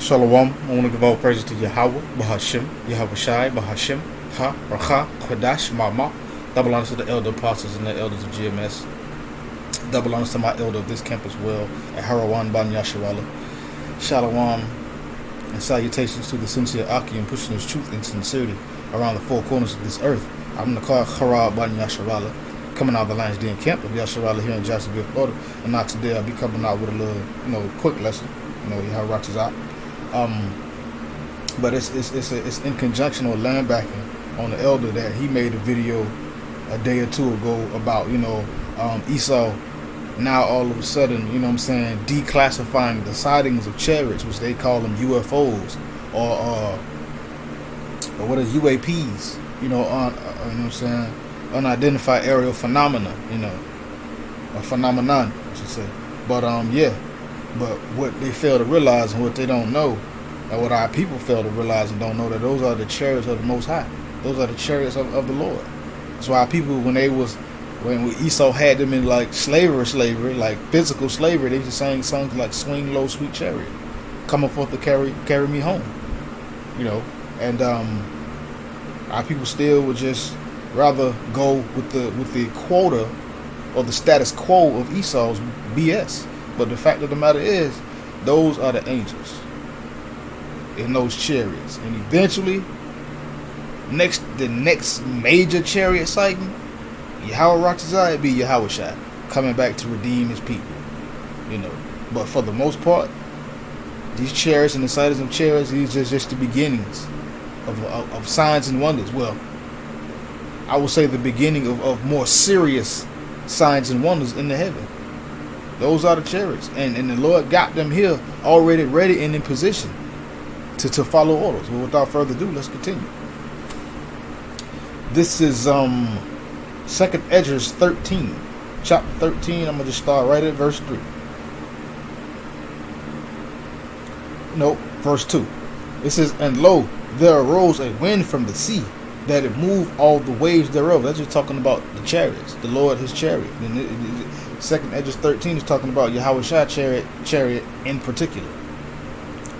Shalom. I want to give all praises to Yahweh, Bahashim, Yahweh Shai, Bahashim, Ha, Racha, Kodash, Mama. Double honors to the elder apostles and the elders of GMS. Double honors to my elder of this camp as well, at Harawan Ban Yasharala. Shalom and salutations to the sincere Akim pushing his truth and sincerity around the four corners of this earth. I'm the car Harab Ban Yasharala, coming out of the Lions Den camp of Yasharala here in Jacksonville, Florida. And not today, I'll be coming out with a little, quick lesson. How Roch's out. But it's in conjunction or land backing on the elder that he made a video a day or two ago about Esau now all of a sudden declassifying the sightings of chariots, which they call them UFOs or what is UAPs, unidentified aerial phenomena, a phenomenon I should say. But what they fail to realize and what they don't know, and what our people fail to realize and don't know, that those are the chariots of the Most High. Those are the chariots of the Lord. That's why people, when Esau had them in like slavery, like physical slavery, they just sang songs like "Swing Low, Sweet Chariot," coming forth to carry me home. And our people still would just rather go with the quota or the status quo of Esau's BS. But the fact of the matter is, those are the angels in those chariots. And eventually, the next major chariot sighting, Yahweh Rochazai, be Yahweh Shai, coming back to redeem his people. But for the most part, these chariots and the sightings of chariots, these are just the beginnings of signs and wonders. Well, I would say the beginning of more serious signs and wonders in the heaven. Those are the chariots, and the Lord got them here already ready and in position to follow orders. Well, without further ado, let's continue. This is 2nd Esdras 13, chapter 13. I'm gonna just start right at verse 3. No, verse 2. It says, "And lo, there arose a wind from the sea, that it moved all the waves thereof." That's just talking about the chariots, the Lord, his chariot. And 2nd Esdras 13 is talking about Yahweh Shai chariot in particular,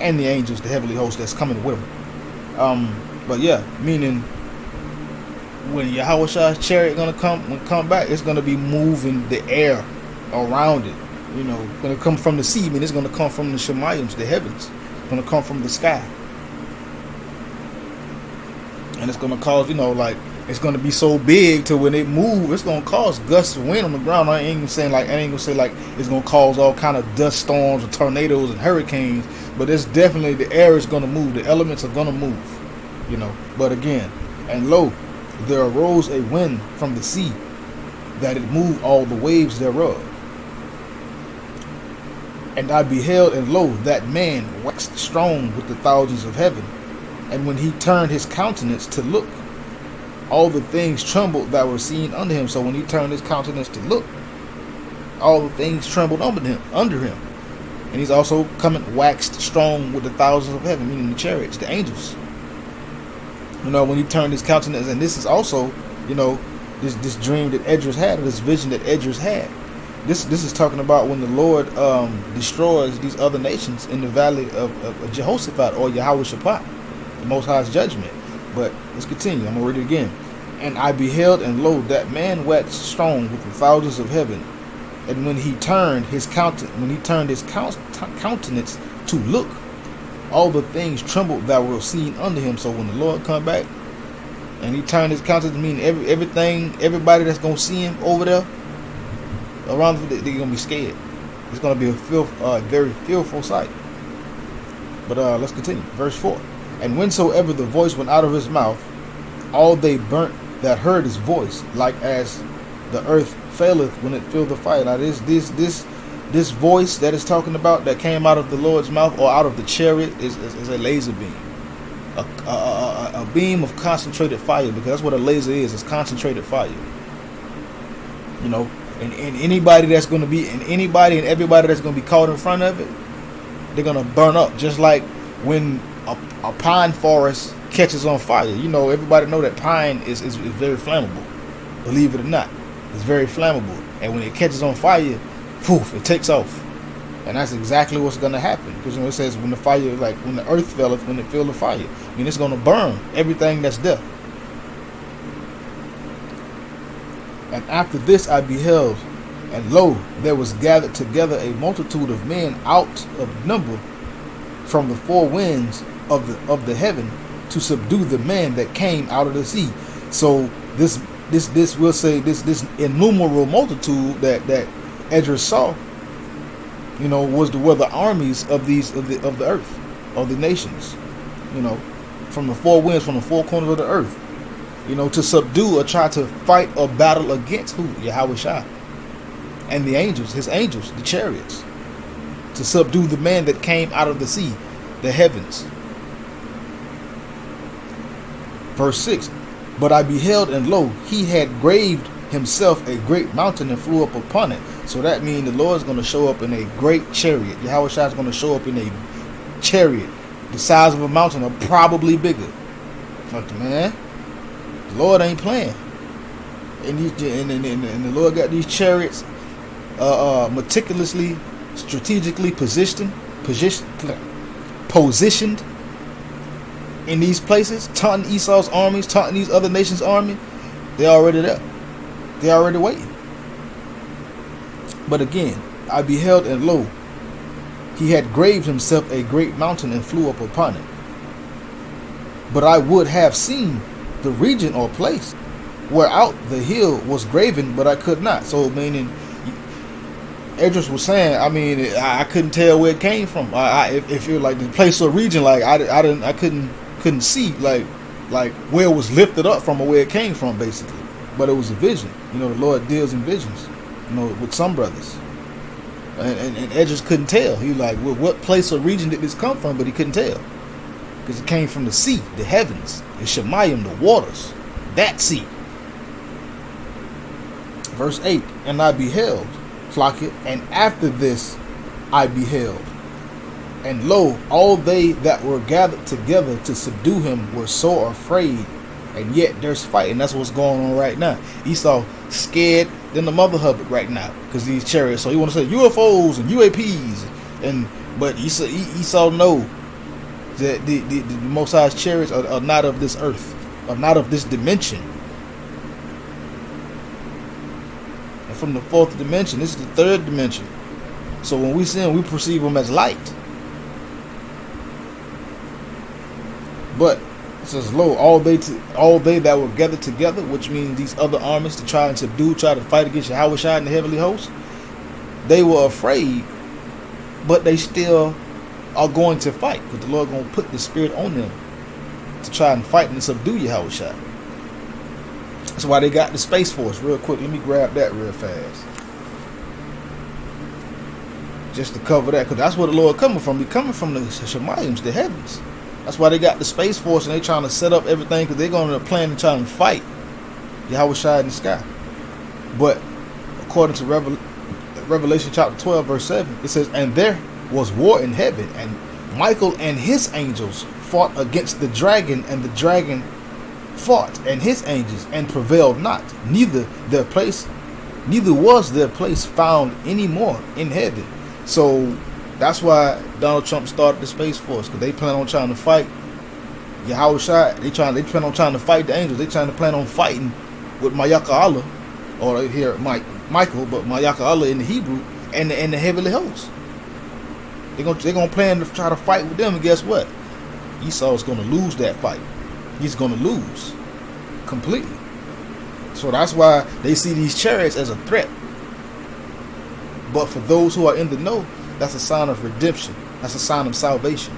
and the angels, the heavenly host that's coming with him. Meaning when Yahweh Shai's chariot gonna come back, it's gonna be moving the air around it. Gonna come from the sea. I mean, it's gonna come from the Shemayims, the heavens. It's gonna come from the sky, and it's gonna cause it's gonna be so big to when it moves, it's gonna cause gusts of wind on the ground. I ain't gonna say it's gonna cause all kind of dust storms or tornadoes and hurricanes, but it's definitely, the air is gonna move, the elements are gonna move, But again, and lo, there arose a wind from the sea, that it moved all the waves thereof. And I beheld, and lo, that man waxed strong with the thousands of heaven, and when he turned his countenance to look, all the things trembled that were seen under him. So when he turned his countenance to look, all the things trembled under him. And he's also coming waxed strong with the thousands of heaven, meaning the chariots, the angels. When he turned his countenance, and this is also, this dream that Esdras had, or this vision that Esdras had. This is talking about when the Lord destroys these other nations in the valley of Jehoshaphat, or Yahweh Shaphat, the Most High's judgment. But let's continue. I'm going to read it again. "And I beheld, and lo, that man waxed strong with the thousands of heaven. And when he turned his countenance to look, all the things trembled that were seen under him." So when the Lord come back and he turned his countenance, meaning everybody that's going to see him over there around them, they're going to be scared. It's going to be a very fearful sight. But let's continue. Verse 4. "And whensoever the voice went out of his mouth, all they burnt that heard his voice, like as the earth faileth when it filled the fire." Now this voice that is talking about, that came out of the Lord's mouth or out of the chariot, is a laser beam, a beam of concentrated fire, because that's what a laser is. It's concentrated fire. And anybody that's going to be, and anybody and everybody that's going to be caught in front of it, they're going to burn up, just like when a pine forest catches on fire. Everybody know that pine is very flammable. Believe it or not, it's very flammable. And when it catches on fire, poof, it takes off. And that's exactly what's going to happen. Because it says when the fire, like when the earth felleth, when it filled the fire, I mean, it's going to burn everything that's there. And after this I beheld, and lo, there was gathered together a multitude of men out of number from the four winds of the heaven to subdue the man that came out of the sea. So this will say this innumerable multitude that Esdras saw, was were the armies of the earth, of the nations, from the four winds, from the four corners of the earth, to subdue or try to fight or battle against who? Yahweh Shai. And the angels, his angels, the chariots, to subdue the man that came out of the sea, the heavens. Verse 6, but I beheld, and lo, he had graved himself a great mountain and flew up upon it. So that means the Lord is going to show up in a great chariot. Yahweh Shai is going to show up in a chariot the size of a mountain or probably bigger. Like, man, the Lord ain't playing. And the Lord got these chariots meticulously, strategically positioned in these places, taunting Esau's armies, taunting these other nations' army. They're already there. They're already waiting. But again, I beheld, and lo, he had graved himself a great mountain and flew up upon it. But I would have seen the region or place whereout the hill was graven, but I could not. So meaning, Esdras was saying, I couldn't tell where it came from. If you're like the place or region, like I couldn't see like where it was lifted up from or where it came from, basically. But it was a vision. The Lord deals in visions, with some brothers. And Esdras couldn't tell. He was like, well, what place or region did this come from? But he couldn't tell. Because it came from the sea, the heavens, the Shemayim, the waters, that sea. Verse 8, and I beheld, and after this I beheld, and lo, all they that were gathered together to subdue him were sore afraid, and yet there's fight. And that's what's going on right now. Esau scared than the mother hubbard right now because these chariots. So he want to say UFOs and UAPs, but Esau know that the Most High's chariots are not of this earth, are not of this dimension. And from the fourth dimension, this is the third dimension. So when we see them, we perceive them as light. But it says, lo, all they that were gathered together, which means these other armies to try and subdue, try to fight against Yahweh Shai and the heavenly host, they were afraid, but they still are going to fight because the Lord going to put the spirit on them to try and fight and subdue Yahweh Shai. That's why they got the Space Force. Real quick, let me grab that real fast. Just to cover that, because that's where the Lord coming from. He coming from the Shemayim, the heavens. That's why they got the Space Force and they trying to set up everything because they're going to plan to try and fight Yahweh Shai in the sky. But according to Revelation chapter 12, verse 7, it says, and there was war in heaven, and Michael and his angels fought against the dragon, and the dragon fought and his angels and prevailed not. Neither was their place found any more in heaven. So that's why Donald Trump started the Space Force, because they plan on trying to fight Yahweh Shai. They plan on trying to fight the angels. They plan on fighting with Mayaka Allah, or here Michael, but Mayaka Allah in the Hebrew, and the heavenly host. They're gonna plan to try to fight with them, and guess what? Esau's gonna lose that fight. He's gonna lose completely. So that's why they see these chariots as a threat. But for those who are in the know, that's a sign of redemption. That's a sign of salvation.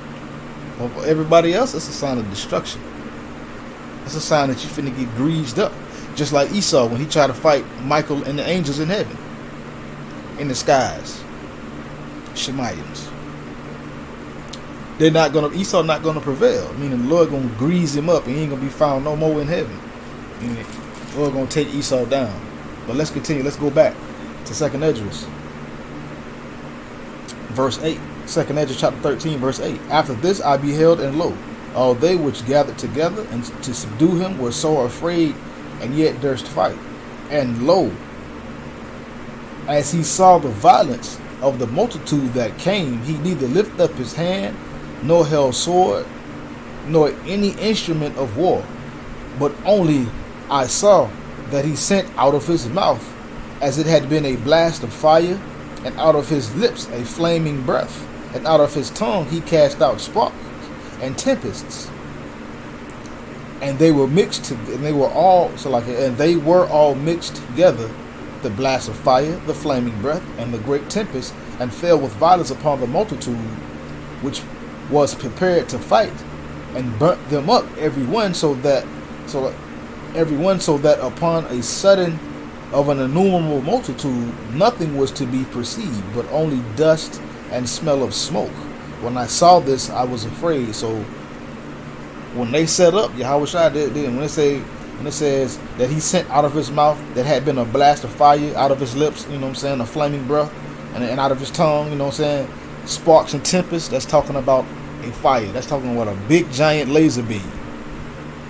But for everybody else, it's a sign of destruction. It's a sign that you're finna get greased up. Just like Esau when he tried to fight Michael and the angels in heaven, in the skies, Shemayims. Esau not gonna prevail. Meaning the Lord gonna grease him up and he ain't gonna be found no more in heaven. Meaning the Lord gonna take Esau down. But let's continue. Let's go back to 2nd Esdras. Verse 8. 2nd Esdras chapter 13, verse 8. After this I beheld, and lo, all they which gathered together and to subdue him were sore afraid, and yet durst fight. And lo, as he saw the violence, of the multitude that came, he neither lifted up his hand, nor held sword, nor any instrument of war, but only I saw that he sent out of his mouth, as it had been a blast of fire, and out of his lips a flaming breath, and out of his tongue he cast out sparks and tempests, and they were all mixed together, the blast of fire, the flaming breath, and the great tempest, and fell with violence upon the multitude which was prepared to fight, and burnt them up everyone so that upon a sudden of an innumerable multitude nothing was to be perceived, but only dust and smell of smoke. When I saw this, I was afraid. So when they set up Yahushua, when it says that he sent out of his mouth that had been a blast of fire, out of his lips, a flaming breath, and out of his tongue, sparks and tempests, that's talking about a fire. That's talking about a big giant laser beam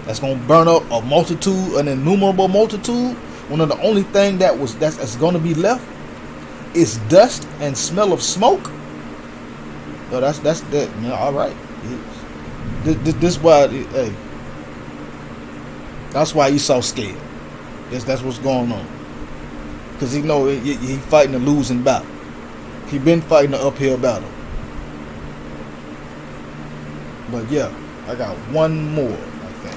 that's going to burn up a multitude, an innumerable multitude. One of the only thing that's going to be left is dust and smell of smoke. So that's that. All right. This why, hey, that's why he's so scared. That's what's going on. Because he know he fighting a losing battle. He been fighting an uphill battle. But yeah, I got one more, I think.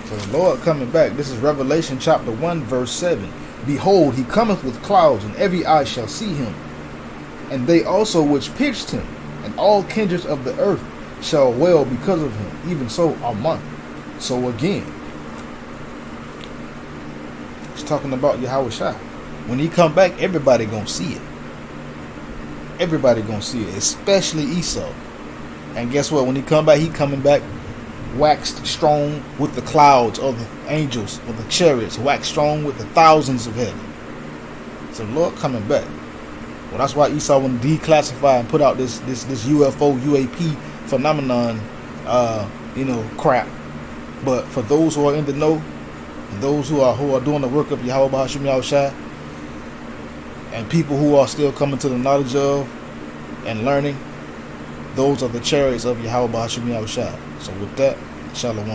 So the Lord coming back. This is Revelation chapter 1, verse 7. Behold, he cometh with clouds, and every eye shall see him, and they also which pierced him, and all kindreds of the earth shall wail because of him. Even so, Amen. So again, it's talking about Yahushua. When he come back, everybody gonna see it. Everybody gonna see it, especially Esau. And guess what? When he come back, he coming back waxed strong with the clouds of the angels, of the chariots, waxed strong with the thousands of heaven. So the Lord coming back. Well, that's why Esau want to declassify and put out this UFO UAP phenomenon, crap. But for those who are in the know, and those who are doing the work of Yahweh Bahashim Yahushua, and people who are still coming to the knowledge of and learning, those are the chariots of Yahweh Bahashim Yahushua. So with that, Shalom.